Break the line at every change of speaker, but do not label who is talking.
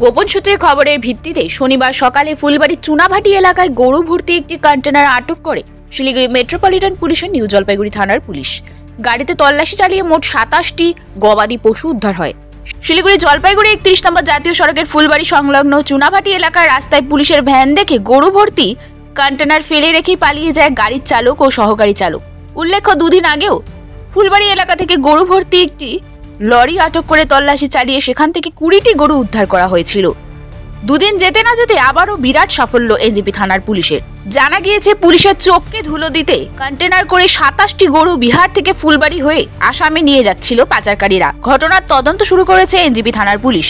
গোপন সূত্রের খবরের ভিত্তিতে শনিবার সকালে ফুলবাড়ির চুনাভাটি এলাকায় গরু ভর্তি একটি কন্টেনার আটক করে শিলিগুড়ি মেট্রোপলিটন পুলিশের নিউ জলপাইগুড়ি থানার পুলিশ। গাড়িতে তল্লাশি চালিয়ে মোট 27টি গবাদি পশু উদ্ধার হয়। শিলিগুড়ি জলপাইগুড়ি 31 নম্বর জাতীয় সড়কের ফুলবাড়ি সংলগ্ন চুনাভাটি এলাকার রাস্তায় পুলিশের ভ্যান দেখে গরু ভর্তি কন্টেনার ফেলে রেখেই পালিয়ে যায় গাড়ির চালক ও সহকারী চালক। উল্লেখ্য, দুদিন আগেও ফুলবাড়ি এলাকা থেকে গরু ভর্তি একটি লরি আটক করে তল্লাশি চালিয়ে সেখান থেকে 20টি গরু উদ্ধার করা হয়েছিল। দুদিন যেতে না যেতে আবারও বিরাট সাফল্য এনজেপি থানার পুলিশের। জানা গিয়েছে, পুলিশের চোখকে ধুলো দিতে কন্টেনার করে 27টি গরু বিহার থেকে ফুলবাড়ি হয়ে আসামে নিয়ে যাচ্ছিল পাচারকারীরা। ঘটনার তদন্ত শুরু করেছে এনজেপি থানার পুলিশ।